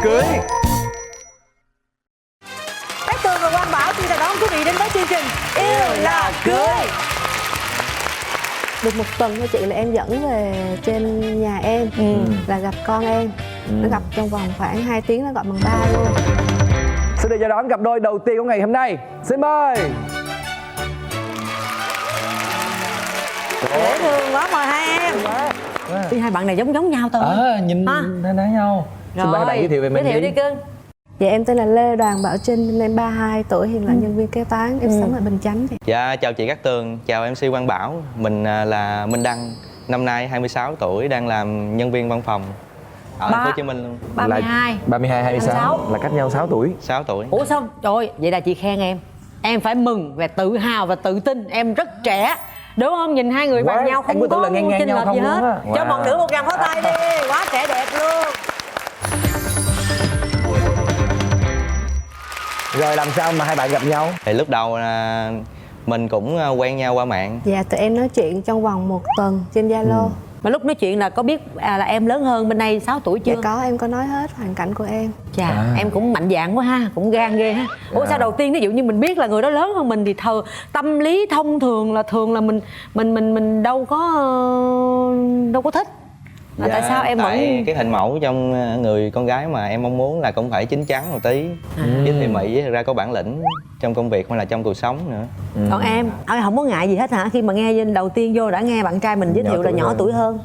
cưới. Cát Tường và Quang Bảo xin chào đón quý vị đến với chương trình Yêu là cưới. Được một tuần thôi chị là em dẫn về trên nhà em là gặp con em. Nó gặp trong vòng khoảng 2 tiếng nó gọi bằng ba luôn. Xin được chào đón cặp đôi đầu tiên của ngày hôm nay. Xin mời. Dễ thương quá, mời hai em. Hai bạn này giống nhau thôi. Nhìn thấy nhau. Xin mời hai bạn giới thiệu về mình. Giới thiệu đi cưng. Dạ em tên là Lê Đoàn Bảo Trinh, em 32 tuổi, hiện là nhân viên kế toán, em sống ở Bình Chánh thì. Dạ chào chị Cát Tường, chào MC Quang Bảo. Mình là Minh Đăng, năm nay 26 tuổi, đang làm nhân viên văn phòng ở thành phố Hồ Chí Minh luôn. 32. 32, 26 là cách nhau 6 tuổi. 6 tuổi. Ủa sao? Trời ơi, vậy là chị khen em. Em phải mừng và tự hào và tự tin, em rất trẻ. Đúng không? Nhìn hai người bằng nhau không có chênh lệch gì hết. Cho một nửa một tràng pháo tay đi. Quá trẻ đẹp luôn. Rồi làm sao mà hai bạn gặp nhau? Thì lúc đầu là mình cũng quen nhau qua mạng. Dạ tụi em nói chuyện trong vòng 1 tuần trên Zalo. Mà lúc nói chuyện là có biết là em lớn hơn bên đây 6 tuổi chưa? Dạ có, em có nói hết hoàn cảnh của em. Chà, em cũng mạnh dạn quá ha, cũng gan ghê ha. Ủa sao đầu tiên ví dụ như mình biết là người đó lớn hơn mình thì tâm lý thông thường là mình đâu có thích. Mà tại sao em vẫn cái hình mẫu trong người con gái mà em mong muốn là cũng phải chín chắn một tí, với thì Mỹ với thật ra có bản lĩnh trong công việc hay là trong cuộc sống nữa. Còn em không có ngại gì hết hả? Khi mà nghe đầu tiên vô đã nghe bạn trai mình giới thiệu là nhỏ tuổi hơn.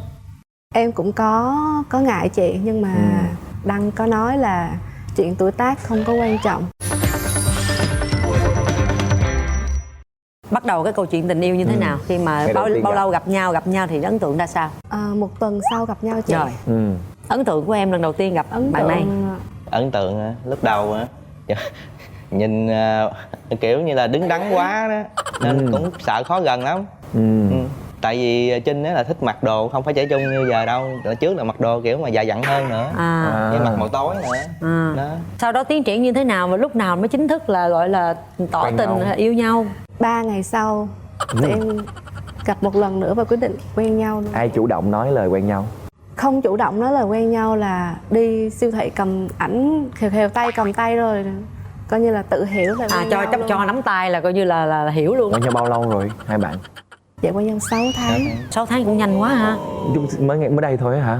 Em cũng có ngại chị, nhưng mà Đăng có nói là chuyện tuổi tác không có quan trọng. Bắt đầu cái câu chuyện tình yêu như thế nào? Khi mà bao lâu gặp nhau thì ấn tượng ra sao? 1 tuần sau gặp nhau chị. Rồi. Ấn tượng của em lần đầu tiên gặp bạn này? Ấn tượng lúc đầu á nhìn kiểu như là đứng đắn quá đó, nên cũng sợ khó gần lắm. Tại vì Trinh á là thích mặc đồ không phải trẻ trung như giờ đâu, trước là mặc đồ kiểu mà già dặn hơn nữa, với mặc màu tối nữa. Đó. Sau đó tiến triển như thế nào và lúc nào mới chính thức là gọi là tỏ tình yêu nhau? 3 ngày sau tụi em gặp một lần nữa và quyết định quen nhau luôn. Ai chủ động nói lời quen nhau? Không chủ động nói lời quen nhau, là đi siêu thị cầm ảnh khều tay, cầm tay rồi coi như là tự hiểu là quen nhau luôn. Cho nắm tay là coi như là hiểu luôn. Quen nhau bao lâu rồi hai bạn? Dạ quen nhau 6 tháng. 6 tháng cũng nhanh quá ha. Mới đây thôi hả?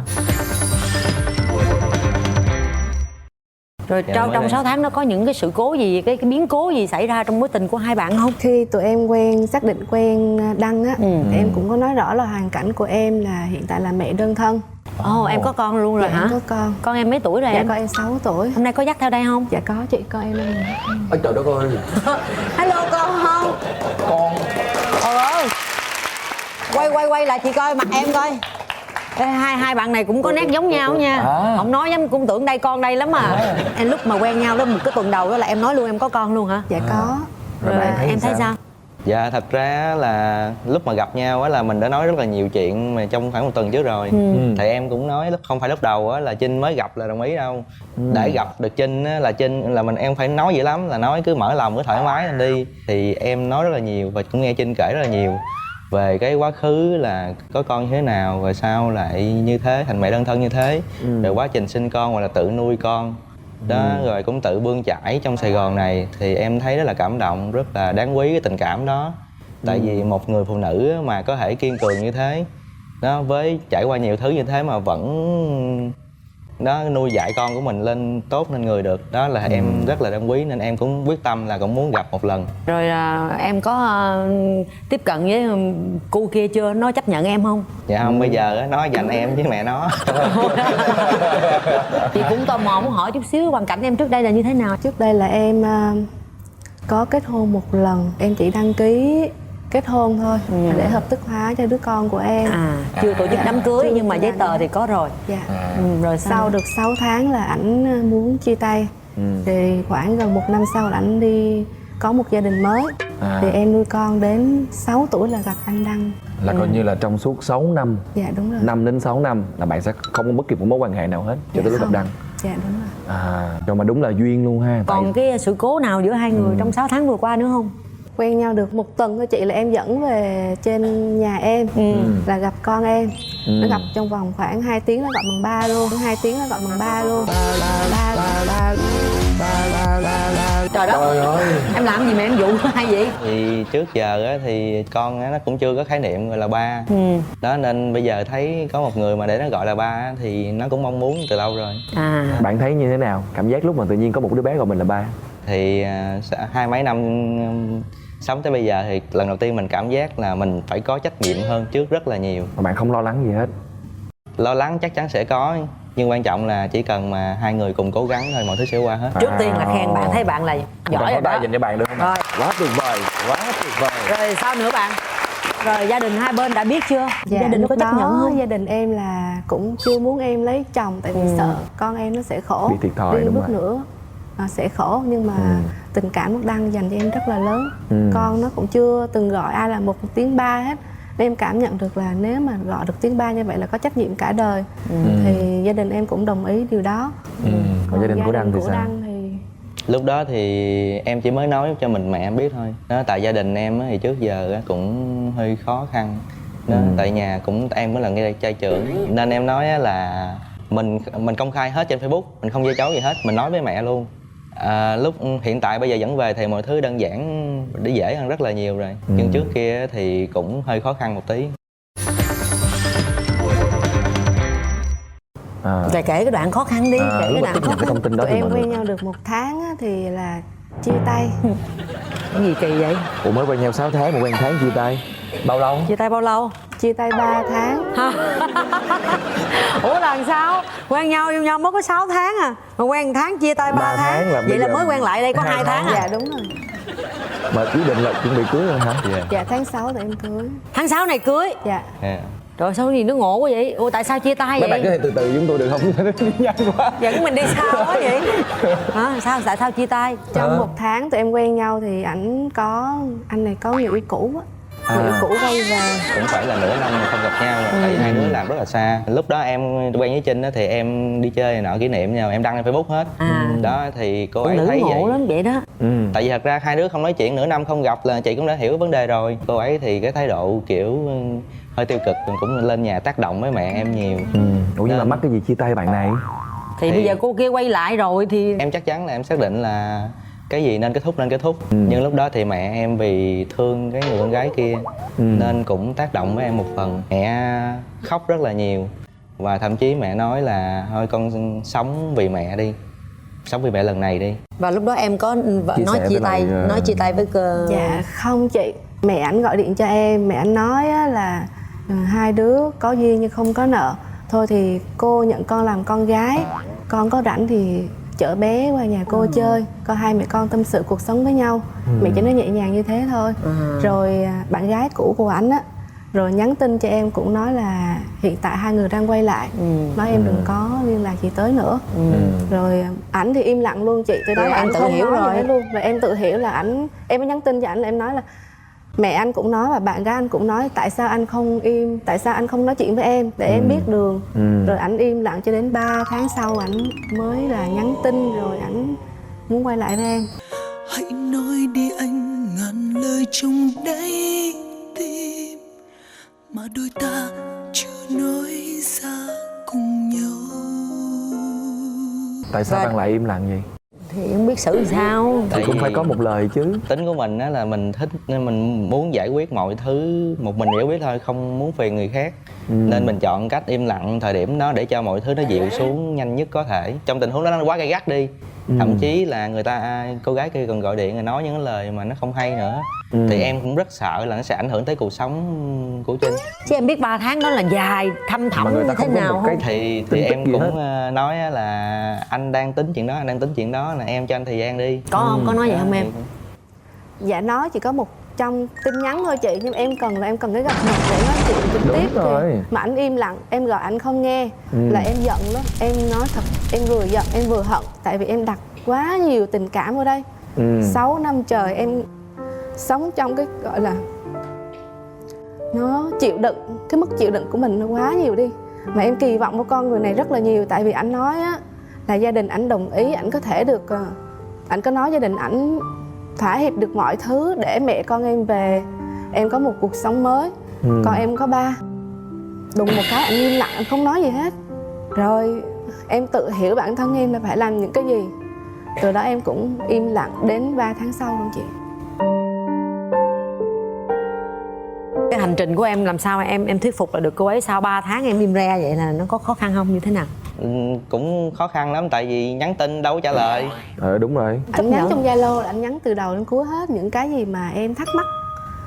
Rồi trong 6 tháng đó có những cái sự cố gì, cái biến cố gì xảy ra trong mối tình của hai bạn không? Khi tụi em xác định quen Đăng á, em cũng có nói rõ là hoàn cảnh của em là hiện tại là mẹ đơn thân. Em có con luôn rồi dạ, hả? Em có con. Con em mấy tuổi rồi? Dạ em? con em 6 tuổi. Hôm nay có dắt theo đây không? Dạ có chị, con em lên. Ôi trời đất ơi. Hello con không? Con. Trời ơi. Quay lại chị coi mặt em coi. Ê, hai bạn này cũng có nét giống nhau nha. Không nói giống cũng tưởng đây con đây lắm mà. Em lúc mà quen nhau đó một cái tuần đầu đó là em nói luôn em có con luôn hả? Dạ có. Rồi bạn thấy em thấy sao? Dạ thật ra là lúc mà gặp nhau á là mình đã nói rất là nhiều chuyện mà trong khoảng 1 tuần trước rồi. Thì em cũng nói không phải lúc đầu á là Trinh mới gặp là đồng ý đâu. Để gặp được Trinh á là em phải nói dữ lắm, là nói cứ mở lòng cứ thoải mái lên đi. Thì em nói rất là nhiều và cũng nghe Trinh kể rất là nhiều về cái quá khứ là có con như thế nào, rồi sao lại như thế, thành mẹ đơn thân như thế, rồi quá trình sinh con hoặc là tự nuôi con đó, rồi cũng tự bươn chải trong Sài Gòn này. Thì em thấy rất là cảm động, rất là đáng quý cái tình cảm đó. Tại vì một người phụ nữ mà có thể kiên cường như thế đó, với trải qua nhiều thứ như thế mà vẫn đó nuôi dạy con của mình lên tốt nên người được, đó là em rất là đáng quý, nên em cũng quyết tâm là cũng muốn gặp một lần. Rồi em có tiếp cận với cô kia chưa? Nó chấp nhận em không? Dạ không, bây giờ á, nó dành em với mẹ nó. Chị cũng tò mò muốn hỏi chút xíu hoàn cảnh em trước đây là như thế nào? Trước đây là em có kết hôn 1 lần, em chỉ đăng ký kết hôn thôi để hợp thức hóa cho đứa con của em. Chưa tổ chức đám cưới nhưng mà giấy tờ thì có rồi. Dạ. Rồi sau được 6 tháng là ảnh muốn chia tay. Thì khoảng gần 1 năm sau là ảnh đi có một gia đình mới. Thì em nuôi con đến 6 tuổi là gặp anh Đăng. Là coi như là trong suốt 6 năm. Dạ đúng rồi. 5 đến 6 năm là bạn sẽ không có bất kỳ một mối quan hệ nào hết cho tới lúc gặp Đăng. Dạ đúng rồi. Rồi mà đúng là duyên luôn ha. Còn cái sự cố nào giữa hai người trong 6 tháng vừa qua nữa không? quen nhau được một tuần thôi chị là em dẫn về trên nhà em là gặp con em. Nó gặp trong vòng khoảng 2 tiếng nó gọi bằng ba luôn, 2 tiếng nó gọi bằng ba luôn. Trời đất. Trời ơi. Em làm gì mà em dụ hay vậy? Thì trước giờ á, thì con á, nó cũng chưa có khái niệm gọi là ba. Đó nên bây giờ thấy có một người mà để nó gọi là ba á, thì nó cũng mong muốn từ lâu rồi. Bạn thấy như thế nào? Cảm giác lúc mà tự nhiên có một đứa bé gọi mình là ba? Thì 20 mấy năm sống tới bây giờ thì lần đầu tiên mình cảm giác là mình phải có trách nhiệm hơn trước rất là nhiều. Mà bạn không lo lắng gì hết? Lo lắng chắc chắn sẽ có, nhưng quan trọng là chỉ cần mà hai người cùng cố gắng thôi mọi thứ sẽ qua hết. Trước tiên là khen bạn, thấy bạn là giỏi rồi đó. dành cho bạn được không? Rồi. Quá tuyệt vời, quá tuyệt vời. Rồi sao nữa bạn? Rồi gia đình hai bên đã biết chưa? Dạ, Gia đình lúc có chấp nhận đó không? gia đình em là cũng chưa muốn em lấy chồng tại vì sợ con em nó sẽ khổ, Bị thiệt thòi, đi đúng bước rồi. nữa sẽ khổ, nhưng mà tình cảm của Đăng dành cho em rất là lớn. Con nó cũng chưa từng gọi ai là một tiếng ba hết, nên em cảm nhận được là nếu mà gọi được tiếng ba như vậy là có trách nhiệm cả đời. Thì gia đình em cũng đồng ý điều đó. Còn gia đình của Đăng thì sao? thì Lúc đó thì em chỉ mới nói cho mình mẹ em biết thôi đó, tại gia đình em á, thì trước giờ á, cũng hơi khó khăn đó, tại nhà cũng em mới là nghe trai trưởng nên em nói á, là mình công khai hết trên Facebook, mình không giấu giấu gì hết, mình nói với mẹ luôn. Lúc hiện tại bây giờ dẫn về thì mọi thứ đơn giản để dễ hơn rất là nhiều rồi, nhưng trước kia thì cũng hơi khó khăn một tí. Rồi kể cái đoạn khó khăn đi, kể cái lúc mà đoạn tiếp khó nhận cái khăn. thông tin đó tụi thì em mọi người... quen nhau được 1 tháng á, thì là chia tay. Cái gì kỳ vậy? Ủa mới quen nhau 6 tháng mà quen tháng chia tay? Bao lâu? Chia tay bao lâu? Chia tay 3 tháng. Ủa là làm sao? Quen nhau yêu nhau mới có 6 tháng à, mà quen 1 tháng chia tay 3 3 tháng là vậy bây là giờ mới quen lại đây có 2 tháng à? Dạ đúng rồi. Mà quyết định là chuẩn bị cưới rồi hả? Dạ tháng 6 tụi em cưới. Tháng 6 này cưới. Dạ. Trời sao gì nó ngộ quá vậy? Ủa tại sao chia tay Mấy bạn có vậy? thể từ từ chúng tôi được không? Nhanh quá. Dẫn mình đi sao quá vậy? Hả? Sao? Tại sao chia tay? Trong 1 tháng tụi em quen nhau thì anh này có người yêu cũ á. Người yêu cũ quay về. Cũng phải là nửa năm mà không gặp nhau rồi, tại hai đứa làm rất là xa. Lúc đó em quen với Trinh á, thì em đi chơi này nọ kỷ niệm nhau em đăng lên Facebook hết. Đó thì cô ấy Nữ thấy ngộ vậy. lắm vậy đó. Tại vì thật ra hai đứa không nói chuyện nửa năm không gặp là chị cũng đã hiểu vấn đề rồi. Cô ấy thì cái thái độ kiểu hơi tiêu cực, cũng lên nhà tác động với mẹ em nhiều. Ủa nhưng mà mắc cái gì chia tay bạn này? Thì bây giờ cô kia quay lại rồi thì Em chắc chắn là em xác định là cái gì nên kết thúc nên kết thúc. Nhưng lúc đó thì mẹ em vì thương cái người con gái kia nên cũng tác động với em một phần. Mẹ khóc rất là nhiều và thậm chí mẹ nói là thôi con sống vì mẹ đi, sống vì mẹ lần này đi. và lúc đó em có Chia nói sẻ chia với tay lại, nói chia tay với cơ. Dạ không chị. Mẹ ảnh gọi điện cho em, mẹ ảnh nói á là hai đứa có duyên nhưng không có nợ. Thôi thì cô nhận con làm con gái, con có rảnh thì chở bé qua nhà cô chơi, coi hai mẹ con tâm sự cuộc sống với nhau. Mẹ chỉ nói nhẹ nhàng như thế thôi. Rồi bạn gái cũ của ảnh á, rồi nhắn tin cho em cũng nói là hiện tại hai người đang quay lại, nói em đừng có liên lạc gì tới nữa. Rồi ảnh thì im lặng luôn chị, từ đó Rồi là em ảnh tự không hiểu nói rồi. gì hết luôn. Rồi em tự hiểu là ảnh, em mới nhắn tin cho ảnh là em nói là mẹ anh cũng nói và bạn gái anh cũng nói tại sao anh không im, tại sao anh không nói chuyện với em để em biết đường. Rồi ảnh im lặng cho đến 3 tháng sau ảnh mới là nhắn tin rồi ảnh muốn quay lại với em. Hãy nói đi anh, ngàn lời trong đáy tim mà đôi ta chưa nói ra cùng nhau. Tại sao Và- bạn lại im lặng vậy? Thì không biết xử làm sao. Thì cũng phải có một lời chứ. Tính của mình á là mình thích nên mình muốn giải quyết mọi thứ một mình giải quyết thôi, không muốn phiền người khác. Nên mình chọn cách im lặng thời điểm đó để cho mọi thứ nó dịu xuống nhanh nhất có thể. Trong tình huống đó nó quá gay gắt đi, thậm chí là cô gái kia còn gọi điện rồi nói những cái lời mà nó không hay nữa. Thì em cũng rất sợ là nó sẽ ảnh hưởng tới cuộc sống của Trinh. Chứ em biết 3 tháng đó là dài thâm Mà thẳm người ta như thế không có nào một cái không? Thì tin tức em gì cũng nói á là anh đang tính chuyện đó, anh đang tính chuyện đó, là em cho anh thời gian đi. Có không? Có nói vậy không em? Dạ nói chỉ có một trong tin nhắn thôi chị, nhưng em cần cái gặp mặt để nói chuyện trực Đúng tiếp. rồi. Thì mà ảnh im lặng, em gọi ảnh không nghe là em giận lắm. Em nói thật, em vừa giận em vừa hận, tại vì em đặt quá nhiều tình cảm vào đây. 6 năm trời em sống trong cái gọi là nó chịu đựng, cái mức chịu đựng của mình nó quá nhiều đi. Mà em kỳ vọng vào con người này rất là nhiều, tại vì ảnh nói á là gia đình ảnh đồng ý, ảnh có thể được, ảnh có nói gia đình ảnh thỏa hiệp được mọi thứ để mẹ con em về, em có một cuộc sống mới. Còn em có ba. Đùng một cái anh im lặng, anh không nói gì hết. Rồi em tự hiểu bản thân em là phải làm những cái gì. Từ đó em cũng im lặng đến 3 tháng sau luôn chị. Cái hành trình của em làm sao em thuyết phục là được cô ấy sau 3 tháng em im re vậy, là nó có khó khăn không, như thế nào? Cũng khó khăn lắm, tại vì nhắn tin đâu có trả lời. Đúng rồi. Anh nhắn trong Zalo là anh nhắn từ đầu đến cuối hết những cái gì mà em thắc mắc.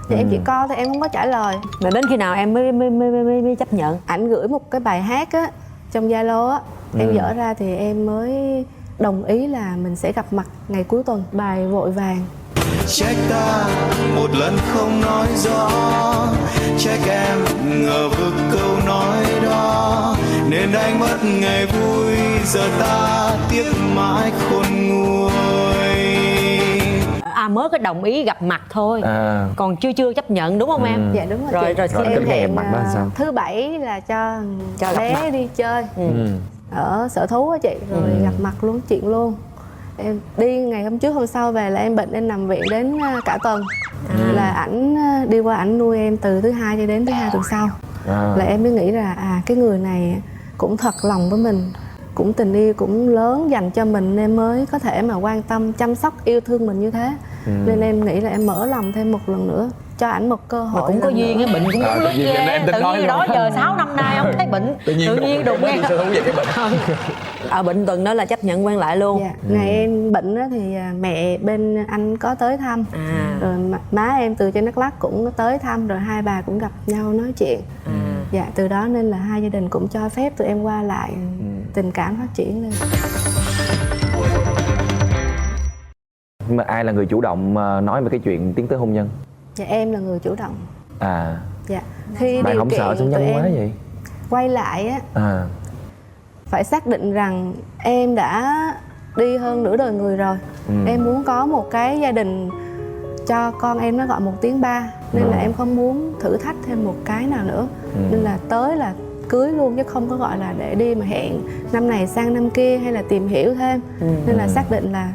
Thì em chỉ coi thôi, em không có trả lời. Mà đến khi nào em mới chấp nhận? Ảnh gửi một cái bài hát á trong Zalo á, em dở ra thì em mới đồng ý là mình sẽ gặp mặt ngày cuối tuần. Bài Vội Vàng. Trách ta một lần không nói rõ, trách em ngờ vực câu nói đó, nên anh mất ngày vui, giờ ta tiếc mãi khôn nguôi. Mới có đồng ý gặp mặt thôi, còn chưa chấp nhận đúng không em? Dạ đúng rồi. Rồi em hẹn mặt đó sao? thứ bảy là cho bé mặt. đi chơi ở sở thú á chị, rồi gặp mặt luôn, chuyện luôn. Em đi ngày hôm trước, hôm sau về là em bệnh, em nằm viện đến cả tuần. Là ảnh đi qua ảnh nuôi em từ thứ hai cho đến thứ hai tuần sau. Là em mới nghĩ là cái người này cũng thật lòng với mình, cũng tình yêu cũng lớn dành cho mình, nên mới có thể mà quan tâm chăm sóc yêu thương mình như thế. Nên em nghĩ là em mở lòng thêm một lần nữa, cho ảnh một cơ hội. mà cũng có duyên cái bệnh cũng đúng lúc ghê, tự nhiên đó giờ 6 năm nay không thấy bệnh, tự nhiên đụng nghe. Bệnh tuần đó là chấp nhận quen lại luôn. Ngày em bệnh đó thì mẹ bên anh có tới thăm, rồi má em từ trên Đắk Lắk cũng tới thăm, rồi hai bà cũng gặp nhau nói chuyện. Dạ, từ đó nên là hai gia đình cũng cho phép tụi em qua lại, tình cảm phát triển lên. Nhưng mà ai là người chủ động nói về cái chuyện tiến tới hôn nhân? Dạ em là người chủ động. Dạ. Khi bạn điều không kiện sợ sinh nhân quá vậy? Quay lại á, phải xác định rằng em đã đi hơn nửa đời người rồi. Em muốn có một cái gia đình cho con em nó gọi một tiếng ba, nên là em không muốn thử thách thêm một cái nào nữa. Nên là tới là cưới luôn, chứ không có gọi là để đi mà hẹn năm này sang năm kia hay là tìm hiểu thêm. Nên là xác định là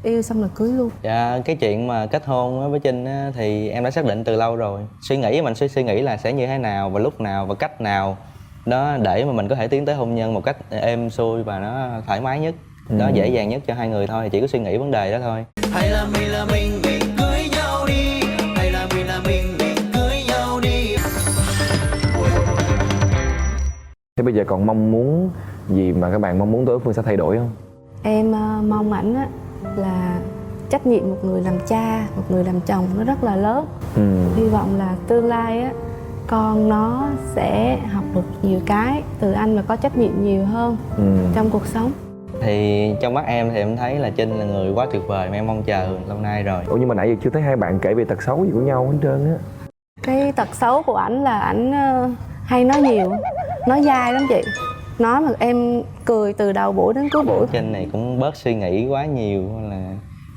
yêu xong là cưới luôn. Dạ, cái chuyện mà kết hôn với Trinh á, thì em đã xác định từ lâu rồi. Mình suy nghĩ là sẽ như thế nào và lúc nào và cách nào đó để mà mình có thể tiến tới hôn nhân một cách êm xuôi và nó thoải mái nhất, đó dễ dàng nhất cho hai người thôi. Chỉ có suy nghĩ vấn đề đó thôi. Hay là mình cưới nhau đi, hay là mình cưới nhau đi. Thế bây giờ còn mong muốn gì mà các bạn mong muốn đối phương sẽ thay đổi không? Em mong ảnh á là trách nhiệm một người làm cha, một người làm chồng nó rất là lớn. Hy vọng là tương lai á con nó sẽ học được nhiều cái từ anh và có trách nhiệm nhiều hơn trong cuộc sống. Thì trong mắt em thì em thấy là Trinh là người quá tuyệt vời mà em mong chờ lâu nay rồi. Nhưng mà nãy giờ chưa thấy hai bạn kể về tật xấu gì của nhau hết trơn á. Cái tật xấu của ảnh là ảnh hay nói nhiều, nói dai lắm chị. Nói mà em cười từ đầu buổi đến cuối buổi. Trinh này cũng bớt suy nghĩ quá nhiều, là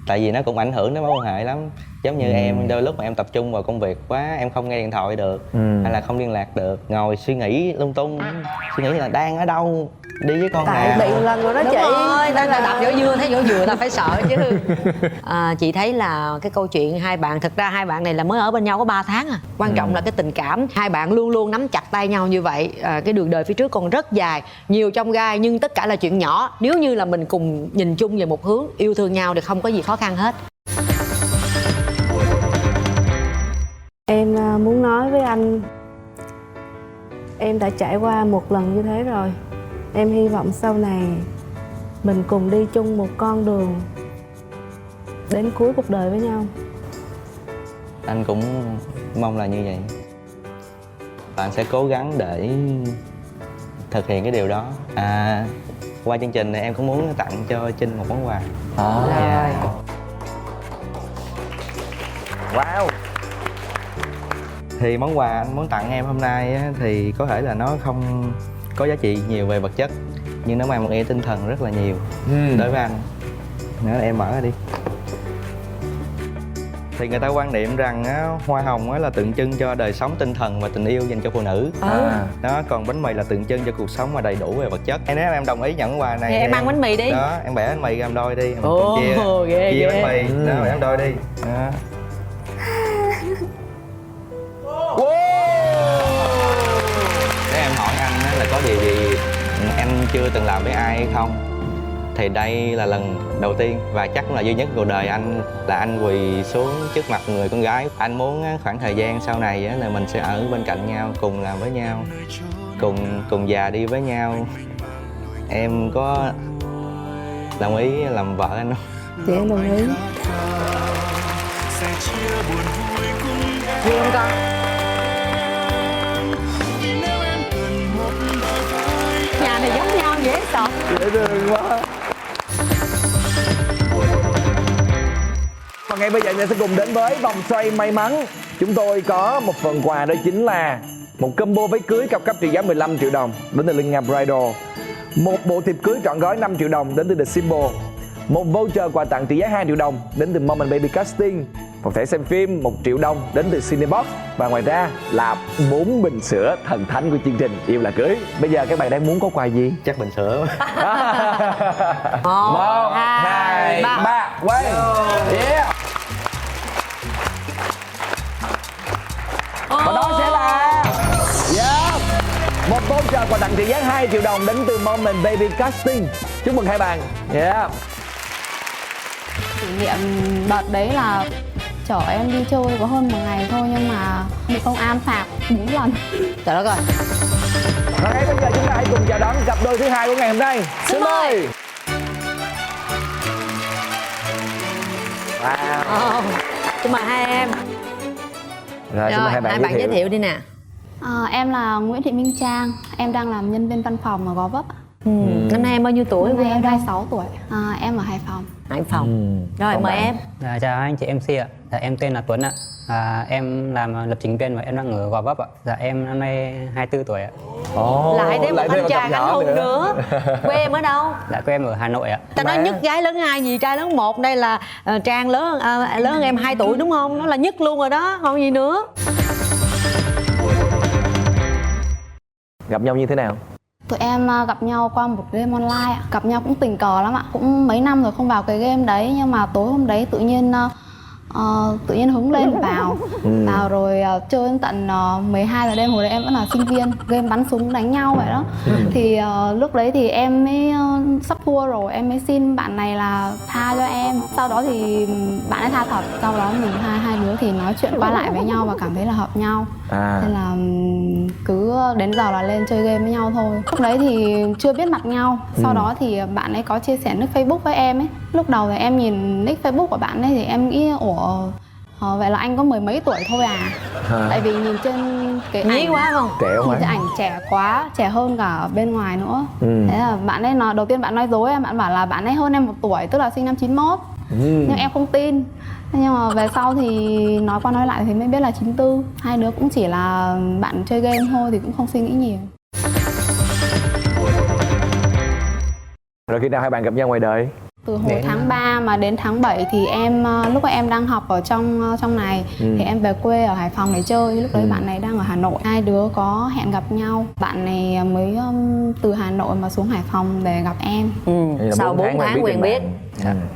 tại vì nó cũng ảnh hưởng đến mối quan hệ lắm. Giống như em, đôi lúc mà em tập trung vào công việc quá, em không nghe điện thoại được, hay là không liên lạc được, ngồi suy nghĩ lung tung, suy nghĩ là đang ở đâu, đi với con tại nào. bị lần rồi đó Đúng chị. rồi, nên là đập vỏ dưa, thấy vỏ dừa ta phải sợ chứ. Chị thấy là cái câu chuyện hai bạn, thực ra hai bạn này là mới ở bên nhau có 3 tháng à. Quan trọng là cái tình cảm, hai bạn luôn luôn nắm chặt tay nhau như vậy. Cái đường đời phía trước còn rất dài, nhiều chông gai, nhưng tất cả là chuyện nhỏ. Nếu như là mình cùng nhìn chung về một hướng, yêu thương nhau thì không có gì khó khăn hết. Em muốn nói với anh, em đã trải qua một lần như thế rồi. Em hy vọng sau này mình cùng đi chung một con đường đến cuối cuộc đời với nhau. Anh cũng mong là như vậy. Bạn sẽ cố gắng để thực hiện cái điều đó. Qua chương trình này em cũng muốn tặng cho Trinh một món quà. Rồi. Wow. Thì món quà anh muốn tặng em hôm nay á, thì có thể là nó không có giá trị nhiều về vật chất, nhưng nó mang một ý tinh thần rất là nhiều đối với anh. Nữa là em mở ra đi. Thì người ta quan niệm rằng á, hoa hồng á là tượng trưng cho đời sống tinh thần và tình yêu dành cho phụ nữ. Đó, còn bánh mì là tượng trưng cho cuộc sống mà đầy đủ về vật chất. Nếu em đồng ý nhận quà này thì em ăn bánh mì đi. Đó, em bẻ bánh mì ra em đôi đi, em Ồ, cùng ghê, chia ghê. bánh mì, đó, em đôi đi. Đó. Nếu em hỏi anh á, là có điều gì em chưa từng làm với ai hay không, thì đây là lần đầu tiên và chắc cũng là duy nhất cuộc đời anh, là anh quỳ xuống trước mặt người con gái. Anh muốn á, khoảng thời gian sau này á, là mình sẽ ở bên cạnh nhau, cùng làm với nhau, cùng già đi với nhau. Em có đồng ý làm vợ anh không? Chị em đồng ý. sẽ chia buồn vui cùng em. Vui không con? Vì nếu em cần một bờ vai Nhà này giống nhau dễ sợ. Dễ thương quá. Và ngay bây giờ chúng ta sẽ cùng đến với vòng xoay may mắn. Chúng tôi có một phần quà, đó chính là một combo váy cưới cao cấp trị giá 15 triệu đồng đến từ Linh Nga Bridal, một bộ thiệp cưới trọn gói 5 triệu đồng đến từ The Symbol, một voucher quà tặng trị giá 2 triệu đồng đến từ Mom and Baby Casting, một thẻ xem phim 1 triệu đồng đến từ Cinebox, và ngoài ra là 4 bình sữa thần thánh của chương trình Yêu Là Cưới. Bây giờ các bạn đang muốn có quà gì? Chắc bình sữa. Một, hai, ba, quay. Yeah. Và đó sẽ là một voucher quà tặng trị giá 2 triệu đồng đến từ Mom and Baby Casting. Chúc mừng hai bạn. Kỷ niệm đợt đấy là chở em đi chơi có hơn 1 ngày thôi nhưng mà bị công an phạt 4 lần. Trời đất ơi. Và ngay bây giờ chúng ta hãy cùng chào đón cặp đôi thứ hai của ngày hôm nay. Xin mời. Wow. Xin mời hai em. Rồi, xin mời hai bạn giới thiệu đi nè. Em là Nguyễn Thị Minh Trang, em đang làm nhân viên văn phòng ở Gò Vấp. Năm nay em bao nhiêu tuổi? Năm nay em đâu? 26 tuổi. Em ở Hải Phòng. Hải Phòng. Rồi Còn mời bạn? em. Dạ, chào anh chị MC ạ. Dạ, em tên là Tuấn ạ. Em làm lập trình viên và em đang ở Gò Vấp ạ. Dạ, em năm nay 24 tuổi ạ. Lại thêm một anh chàng anh hùng nữa. Quê em ở đâu? Dạ, quê em ở Hà Nội ạ. Ta nói nhất gái lớn 2 gì trai lớn 1. Đây là Trang lớn hơn em 2 tuổi đúng không? Nó là nhất luôn rồi đó, còn gì nữa. Gặp nhau như thế nào? Tụi em gặp nhau qua một game online ạ. Gặp nhau cũng tình cờ lắm ạ. Cũng mấy năm rồi không vào cái game đấy, nhưng mà tối hôm đấy tự nhiên hứng lên vào rồi chơi đến tận 12 giờ đêm. Hồi đấy em vẫn là sinh viên, game bắn súng đánh nhau vậy đó. Thì lúc đấy thì em mới sắp thua rồi, em mới xin bạn này là tha cho em. Sau đó thì bạn ấy tha thật. Sau đó mình hai đứa thì nói chuyện qua lại với nhau và cảm thấy là hợp nhau. Nên là cứ đến giờ là lên chơi game với nhau thôi. Lúc đấy thì chưa biết mặt nhau. Sau đó thì bạn ấy có chia sẻ nick Facebook với em ấy. Lúc đầu thì em nhìn nick Facebook của bạn ấy thì em nghĩ vậy là anh có 10 mấy tuổi thôi à. Tại vì nhìn trên cái Nhí quá không? Trẻ nhìn quá. cái ảnh trẻ quá, trẻ hơn cả bên ngoài nữa. Thế là bạn ấy nói, đầu tiên bạn nói dối em, bạn bảo là bạn ấy hơn em 1 tuổi, tức là sinh năm 91. Nhưng em không tin. Nhưng mà về sau thì nói qua nói lại thì mới biết là 94. Hai đứa cũng chỉ là bạn chơi game thôi thì cũng không suy nghĩ nhiều. Rồi khi nào hai bạn gặp nhau ngoài đời? Từ hồi tháng 3 mà đến tháng 7 thì em lúc mà em đang học ở trong này thì em về quê ở Hải Phòng để chơi. Lúc đấy bạn này đang ở Hà Nội. Hai đứa có hẹn gặp nhau. Bạn này mới từ Hà Nội mà xuống Hải Phòng để gặp em. Sau 4 tháng quen biết.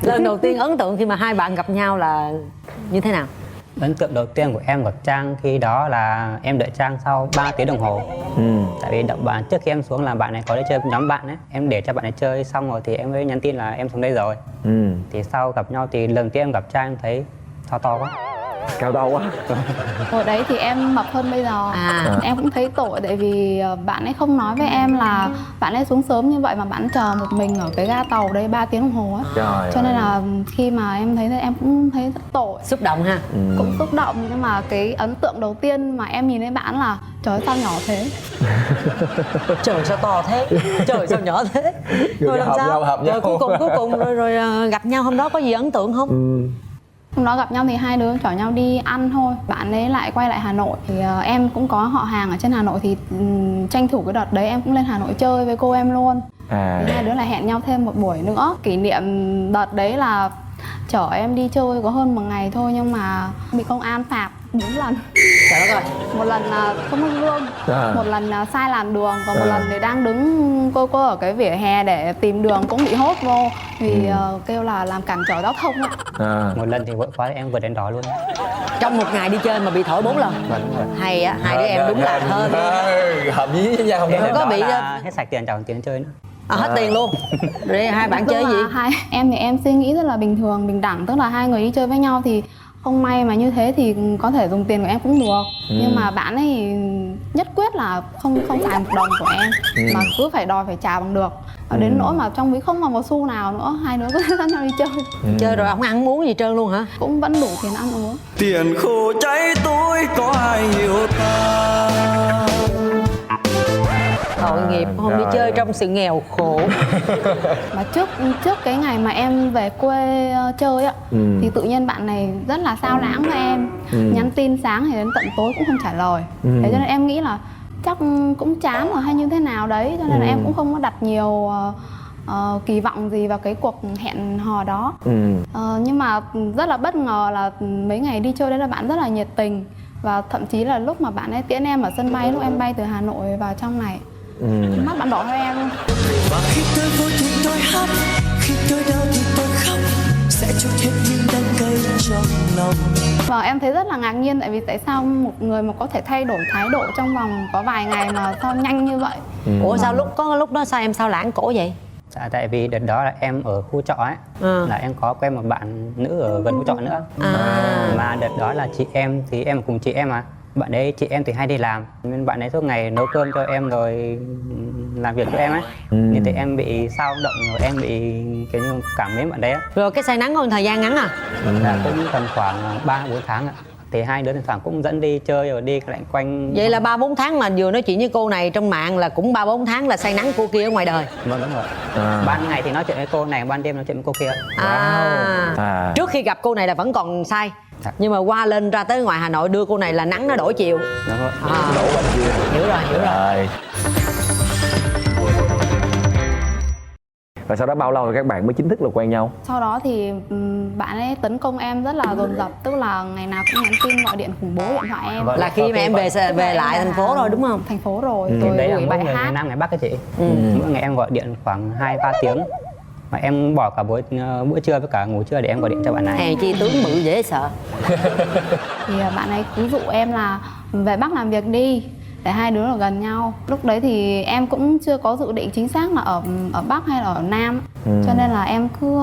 Lần đầu tiên ấn tượng khi mà hai bạn gặp nhau là như thế nào? Ấn tượng đầu tiên của em gặp Trang khi đó là em đợi Trang sau 3 tiếng đồng hồ. Tại vì đợi bạn trước khi em xuống là bạn này có đi chơi với nhóm bạn ấy. Em để cho bạn ấy chơi xong rồi thì em mới nhắn tin là em xuống đây rồi. Thì sau gặp nhau thì lần tiên em gặp Trang em thấy to quá. Cao to quá. Hồi đấy thì em mập hơn bây giờ. Em cũng thấy tội tại vì bạn ấy không nói với em là bạn ấy xuống sớm như vậy mà bạn chờ một mình ở cái ga tàu đấy 3 tiếng đồng hồ á. Cho nên là khi mà em thấy em cũng thấy rất tội. Xúc động ha. Cũng xúc động, nhưng mà cái ấn tượng đầu tiên mà em nhìn thấy bạn là trời ơi, sao nhỏ thế. Trời sao to thế. Trời sao nhỏ thế. Rồi làm sao? Rồi cuối cùng rồi gặp nhau hôm đó có gì ấn tượng không? Hôm đó gặp nhau thì hai đứa chở nhau đi ăn thôi. Bạn ấy lại quay lại Hà Nội. Thì em cũng có họ hàng ở trên Hà Nội thì tranh thủ cái đợt đấy em cũng lên Hà Nội chơi với cô em luôn. Thì hai đứa lại hẹn nhau thêm một buổi nữa. Kỷ niệm đợt đấy là chở em đi chơi có hơn 1 ngày thôi nhưng mà bị công an phạt 4 lần. Trời đất ơi. Một lần là không có gương, một lần là sai làn đường, còn một lần thì đang đứng cô ở cái vỉa hè để tìm đường cũng bị hốt vô vì kêu là làm cản trở giao thông ạ. Một lần thì vội quá em vượt đèn đỏ luôn. Trong một ngày đi chơi mà bị thổi 4 lần. Hay á, hai đứa em đúng là hơn. Hợp với nhau không? Không có bị Hết sạch tiền chẳng tiền chơi nữa. hết tiền luôn. Rồi hai bạn chơi Tức gì? là hai em thì em suy nghĩ rất là bình thường, bình đẳng, tức là hai người đi chơi với nhau thì không may mà như thế thì có thể dùng tiền của em cũng được. Nhưng mà bạn ấy nhất quyết là không phải 1 đồng của em mà cứ phải đòi phải trả bằng được. Đến nỗi mà trong ví không còn một xu nào nữa, hai đứa cứ dẫn nhau đi chơi. Chơi rồi không ăn muốn gì trơn luôn hả? Cũng vẫn đủ tiền ăn uống. Tiền khô cháy tối có ai hiểu ta. Tội nghiệp không đi chơi trong sự nghèo khổ. Mà trước cái ngày mà em về quê chơi á thì tự nhiên bạn này rất là sao lãng với em, nhắn tin sáng thì đến tận tối cũng không trả lời. Thế cho nên em nghĩ là chắc cũng chán rồi hay như thế nào đấy, cho nên là em cũng không có đặt nhiều kỳ vọng gì vào cái cuộc hẹn hò đó. Nhưng mà rất là bất ngờ là mấy ngày đi chơi đấy là bạn rất là nhiệt tình, và thậm chí là lúc mà bạn ấy tiễn em ở sân bay, lúc em bay từ Hà Nội vào trong này, mắt bạn đỏ theo em luôn. Và khi tôi vui thì tôi hát, khi tôi đau thì tôi khóc, sẽ chút hết những đắng cay trong lòng. Và em thấy rất là ngạc nhiên, tại vì tại sao một người mà có thể thay đổi thái độ trong vòng có vài ngày mà sao nhanh như vậy. Ủa sao lúc đó sao em sao lãng cổ vậy? Dạ, tại vì đợt đó là em ở khu trọ ấy, là em có quen một bạn nữ ở gần khu trọ nữa. Mà đợt đó là chị em thì em cùng chị em mà. Bạn ấy, chị em thì hay đi làm nên bạn ấy suốt ngày nấu cơm cho em rồi làm việc cho em ấy. Nên thì em bị xao động rồi em bị kiểu như cảm mến bạn đấy á. Rồi cái say nắng có một thời gian ngắn à? Là cũng tầm khoảng 3-4 tháng ạ. Thì hai đứa thỉnh thoảng cũng dẫn đi chơi rồi đi lại quanh. Vậy là 3-4 tháng mà vừa nói chuyện với cô này trong mạng là cũng 3-4 tháng là say nắng cô kia ở ngoài đời. Vâng, đúng rồi. Ban ngày thì nói chuyện với cô này, ban đêm nói chuyện với cô kia. Trước khi gặp cô này là vẫn còn say. Nhưng mà qua lên ra tới ngoài Hà Nội đưa cô này là nắng nó đổi chiều. Đúng rồi. Hiểu rồi. Và sau đó bao lâu rồi các bạn mới chính thức là quen nhau? Sau đó thì bạn ấy tấn công em rất là dồn dập, tức là ngày nào cũng nhắn tin gọi điện khủng bố điện thoại em. Là khi mà em về lại thành phố rồi đúng không? Thành phố rồi, tôi đấy là gửi mỗi bài ngày hát. Nam ngày Bắc cái chị. Mỗi ngày em gọi điện khoảng 2-3 tiếng. Mà em bỏ cả bữa trưa với cả ngủ trưa để em gọi điện cho bạn này. Hèn chi tướng bự dễ sợ. Thì bạn ấy cứ dụ em là về Bắc làm việc đi để hai đứa ở gần nhau. Lúc đấy thì em cũng chưa có dự định chính xác là ở Bắc hay là ở Nam. Cho nên là em cứ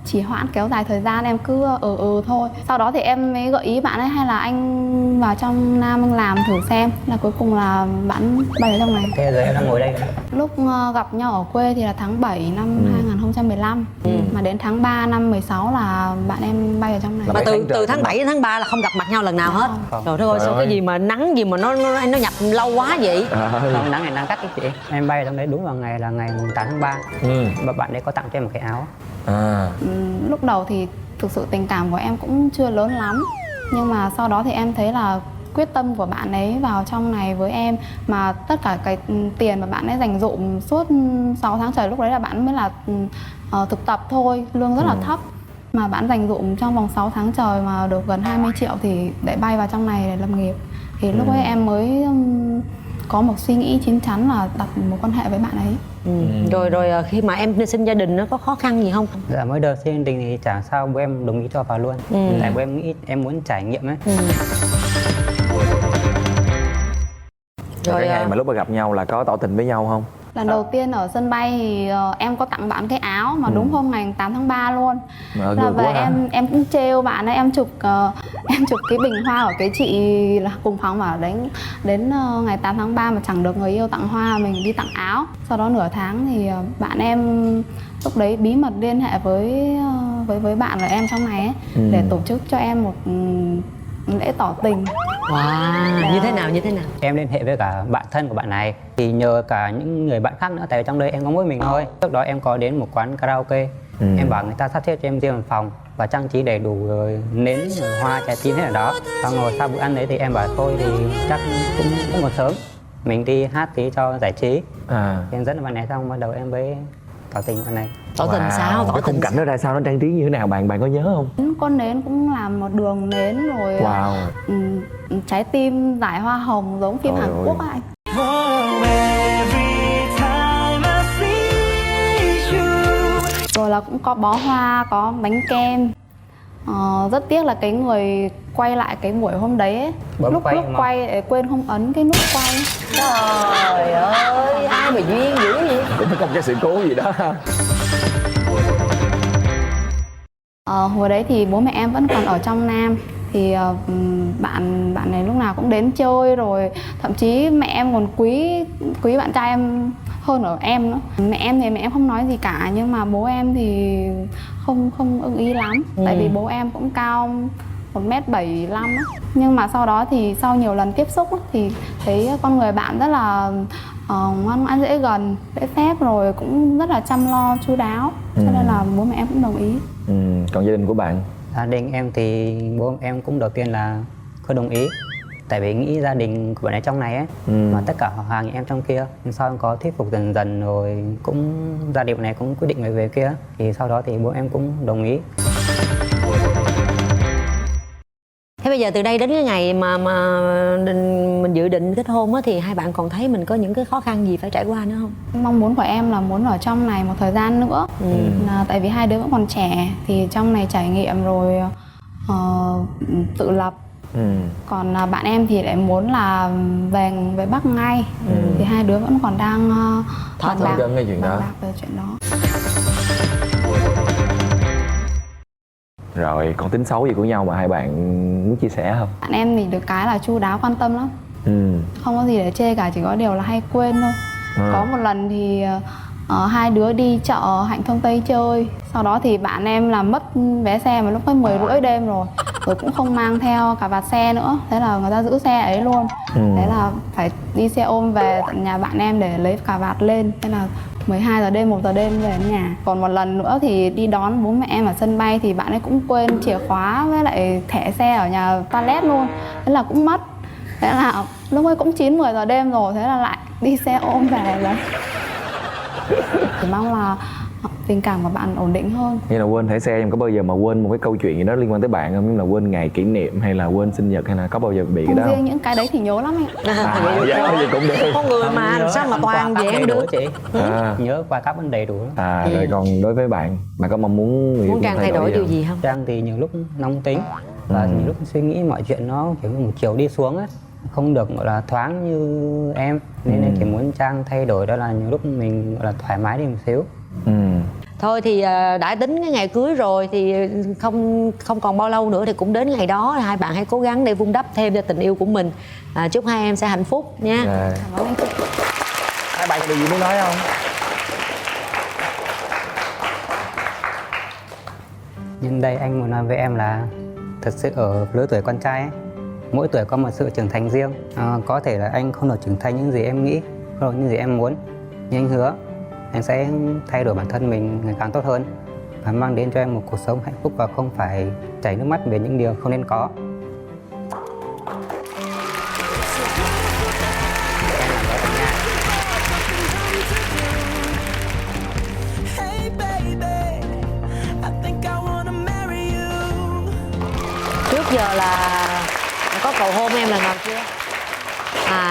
chỉ hoãn kéo dài thời gian, em cứ thôi. Sau đó thì em mới gợi ý bạn ấy hay là anh vào trong Nam anh làm thử xem. Là cuối cùng là bạn bay ở trong này. Thế rồi em đang ngồi đây. Lúc gặp nhau ở quê thì là tháng 7 năm 2015. Mà đến tháng 3 năm 16 là bạn em bay ở trong này. Mà từ tháng 7 đến tháng 3 là không gặp mặt nhau lần nào hết. Trời đất ơi, sao cái gì mà nắng gì mà nó nhập lâu quá vậy? Không, nắng ngày nắng cắt cái chị. Em bay ở trong đấy đúng vào ngày là ngày 8 tháng 3. Và bạn ấy có tặng cho em một cái áo. Lúc đầu thì thực sự tình cảm của em cũng chưa lớn lắm, nhưng mà sau đó thì em thấy là quyết tâm của bạn ấy vào trong này với em, mà tất cả cái tiền mà bạn ấy dành dụm suốt 6 tháng trời, lúc đấy là bạn mới là thực tập thôi, lương rất là thấp, mà bạn dành dụm trong vòng 6 tháng trời mà được gần 20 triệu thì để bay vào trong này để lập nghiệp. Thì lúc ấy em mới có một suy nghĩ chín chắn là đặt một quan hệ với bạn ấy. Rồi khi mà em sinh gia đình nó có khó khăn gì không? Dạ, mới đầu sinh gia đình thì chẳng sao bố em đồng ý cho vào luôn. Tại bố em nghĩ em muốn trải nghiệm ấy. Rồi cái ngày mà lúc mà gặp nhau là có tỏ tình với nhau không? Lần đầu tiên ở sân bay thì em có tặng bạn cái áo mà đúng hôm ngày 8 tháng 3 luôn. Là và em cũng trêu bạn ấy, em chụp cái bình hoa của cái chị là cùng phòng mà đến ngày 8 tháng 3 mà chẳng được người yêu tặng hoa, mình đi tặng áo. Sau đó nửa tháng thì bạn em lúc đấy bí mật liên hệ với bạn là em trong này ấy, để tổ chức cho em một lễ tỏ tình. Wow, như thế nào? Em liên hệ với cả bạn thân của bạn này thì nhờ cả những người bạn khác nữa, tại vì trong đây em có mỗi mình thôi. Trước đó em có đến một quán karaoke, em bảo người ta sắp xếp cho em riêng một phòng và trang trí đầy đủ rồi nến rồi hoa trái tim hết ở đó. Xong rồi sau bữa ăn đấy thì em bảo thôi thì chắc cũng còn sớm, mình đi hát tí cho giải trí. Em dẫn bạn này xong bắt đầu em mới tỏ tình bạn này. Tỏ tình sao? Tỏ Cái khung tình cảnh đó ra sao, nó trang trí như thế nào bạn có nhớ không? Con nến cũng làm một đường nến rồi. Wow. Trái tim giải hoa hồng giống phim Trời Hàn ơi. Quốc á anh. Rồi là cũng có bó hoa, có bánh kem. Rất tiếc là cái người quay lại cái buổi hôm đấy ấy, Bấm lúc quay mà. quay quên không ấn cái nút quay. Trời ơi, ai mà duyên dữ vậy? Cũng có một cái sự cố gì đó ha. Hồi đấy thì bố mẹ em vẫn còn ở trong Nam, thì bạn này lúc nào cũng đến chơi, rồi thậm chí mẹ em còn quý bạn trai em hơn ở em nữa. Mẹ em không nói gì cả, nhưng mà bố em thì không ưng ý lắm. Tại vì bố em cũng cao 1m75 á. Nhưng mà sau đó thì sau nhiều lần tiếp xúc á, thì thấy con người bạn rất là ngoan ngoãn, dễ gần, dễ phép, rồi cũng rất là chăm lo chu đáo, cho nên là bố mẹ em cũng đồng ý. Còn gia đình của bạn? Gia đình em thì bố em cũng đầu tiên là không đồng ý, tại vì nghĩ gia đình của bạn ấy trong này ấy, mà tất cả họ hàng nhà em trong kia. Nhưng sau em có thuyết phục dần dần rồi cũng gia đình này cũng quyết định người về kia, thì sau đó thì bố em cũng đồng ý. Thế bây giờ từ đây đến cái ngày mà mình dự định kết hôn á, thì hai bạn còn thấy mình có những cái khó khăn gì phải trải qua nữa không? Mong muốn của em là muốn ở trong này một thời gian nữa. Tại vì hai đứa vẫn còn trẻ, thì trong này trải nghiệm rồi tự lập. Còn bạn em thì lại muốn là về Bắc ngay. Thì hai đứa vẫn còn đang bàn bạc cái chuyện đó. về chuyện đó. Rồi, còn tính xấu gì của nhau mà hai bạn muốn chia sẻ không? Bạn em thì được cái là chu đáo, quan tâm lắm. Không có gì để chê cả, chỉ có điều là hay quên thôi. Có một lần thì hai đứa đi chợ Hạnh Thông Tây chơi, sau đó thì bạn em làm mất vé xe mà lúc ấy 10:30 đêm rồi cũng không mang theo cà vạt xe nữa. Thế là người ta giữ xe ấy luôn. Thế là phải đi xe ôm về tận nhà bạn em để lấy cà vạt lên. Thế là 12 giờ đêm, 1 giờ đêm về đến nhà. Còn một lần nữa thì đi đón bố mẹ em ở sân bay, thì bạn ấy cũng quên chìa khóa với lại thẻ xe ở nhà toilet luôn. Thế là cũng mất. Thế là lúc ấy cũng 9-10 giờ đêm rồi, thế là lại đi xe ôm về đấy. Thì mong là tình cảm của bạn ổn định hơn. Như là quên thẻ xe, em có bao giờ mà quên một cái câu chuyện gì đó liên quan tới bạn không? Như là quên ngày kỷ niệm hay là quên sinh nhật, hay là có bao giờ bị cái đó Riêng không? những cái đấy thì nhớ lắm anh. Dạ, thì cũng được. Con người mà sao mà toàn Qua vậy các không đầy đủ được? chị. À. Nhớ qua các vấn đầy đủ lắm. Rồi còn đối với bạn có mong muốn người yêu Muốn Trang thay đổi điều gì không? Trang thì nhiều lúc nóng tính và nhiều lúc suy nghĩ mọi chuyện nó kiểu như một chiều đi xuống á, không được gọi là thoáng như em, nên em chỉ muốn Trang thay đổi, đó là nhiều lúc mình gọi là thoải mái đi một xíu. Thôi thì đã tính cái ngày cưới rồi thì không còn bao lâu nữa thì cũng đến ngày đó. Hai bạn hãy cố gắng để vun đắp thêm cho tình yêu của mình. Chúc hai em sẽ hạnh phúc nha. Cảm ơn anh chị. Hai bạn có điều gì muốn nói không? Nhưng đây anh muốn nói với em là thật sự ở lứa tuổi con trai ấy, mỗi tuổi có một sự trưởng thành riêng. Có thể là anh không được trưởng thành những gì em nghĩ, không được những gì em muốn, nhưng anh hứa anh sẽ thay đổi bản thân mình ngày càng tốt hơn và mang đến cho em một cuộc sống hạnh phúc và không phải chảy nước mắt về những điều không nên có. Trước giờ là có cầu hôn em lần nào chưa?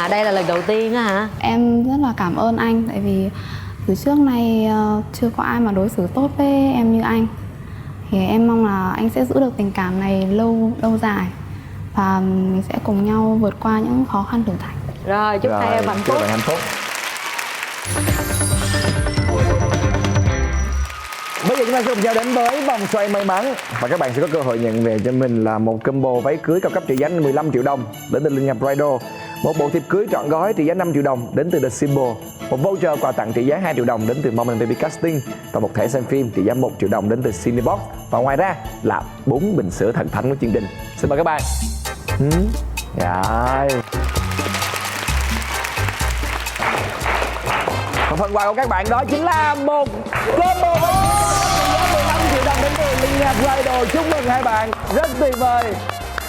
Đây là lần đầu tiên á hả? Em rất là cảm ơn anh, tại vì từ trước nay chưa có ai mà đối xử tốt với em như anh. Thì em mong là anh sẽ giữ được tình cảm này lâu dài và mình sẽ cùng nhau vượt qua những khó khăn thử thách. Rồi, chúc hai em hạnh phúc. Chúc bạn hạnh phúc. Bây giờ chúng ta sẽ cùng nhau đến với vòng xoay may mắn và các bạn sẽ có cơ hội nhận về cho mình là một combo váy cưới cao cấp trị giá 15 triệu đồng đến từ Linh Nga Bridal, một bộ thiệp cưới trọn gói trị giá 5 triệu đồng đến từ The Symbol, một voucher quà tặng trị giá 2 triệu đồng đến từ Mom and Baby Casting và một thẻ xem phim trị giá 1 triệu đồng đến từ Cinebox, và ngoài ra là 4 bình sữa thần thánh của chương trình. Xin mời các bạn. Rồi. Và phần quà của các bạn đó chính là một combo váy cưới trị giá 15 triệu đồng đến từ Linh Nga Bridal. Chúc mừng hai bạn, rất tuyệt vời.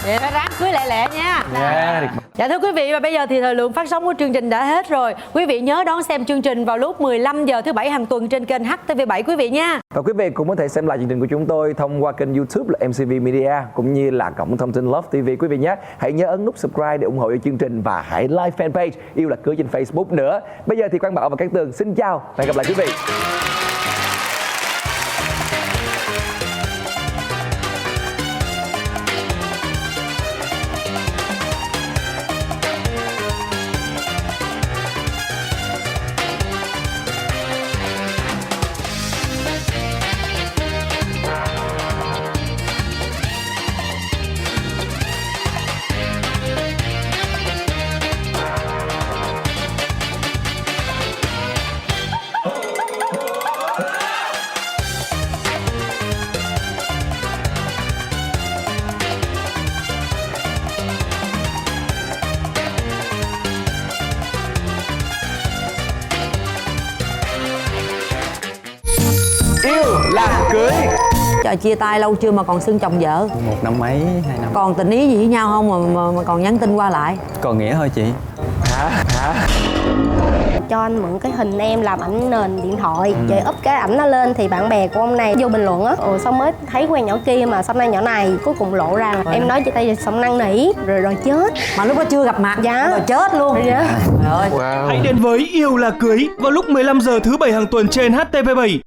Vậy phải ráng cưới lẹ lẹ nha. Dạ thưa quý vị, và bây giờ thì thời lượng phát sóng của chương trình đã hết rồi. Quý vị nhớ đón xem chương trình vào lúc 15 giờ thứ bảy hàng tuần trên kênh HTV7 quý vị nha. Và quý vị cũng có thể xem lại chương trình của chúng tôi thông qua kênh YouTube là MCV Media cũng như là cổng thông tin Love TV quý vị nhé. Hãy nhớ ấn nút subscribe để ủng hộ cho chương trình và hãy like fanpage Yêu Là Cưới trên Facebook nữa. Bây giờ thì Quang Bảo và Cát Tường xin chào và hẹn gặp lại quý vị. Yêu Là Cưới. Trời, chia tay lâu chưa mà còn xưng chồng vợ? 1 năm mấy, 2 năm. Còn tình ý gì với nhau không mà còn nhắn tin qua lại? Còn nghĩa thôi chị. Cho anh mượn cái hình em làm ảnh nền điện thoại, rồi up cái ảnh nó lên thì bạn bè của ông này vô bình luận á, xong mới thấy quen nhỏ kia mà xong nay nhỏ này, cuối cùng lộ ra là em nói chia tay xong năn nỉ rồi chết. Mà lúc đó chưa gặp mặt Dạ. rồi chết luôn. Dạ. Trời ơi. Hãy đến với Yêu Là Cưới vào lúc 15 giờ thứ bảy hàng tuần trên HTV7.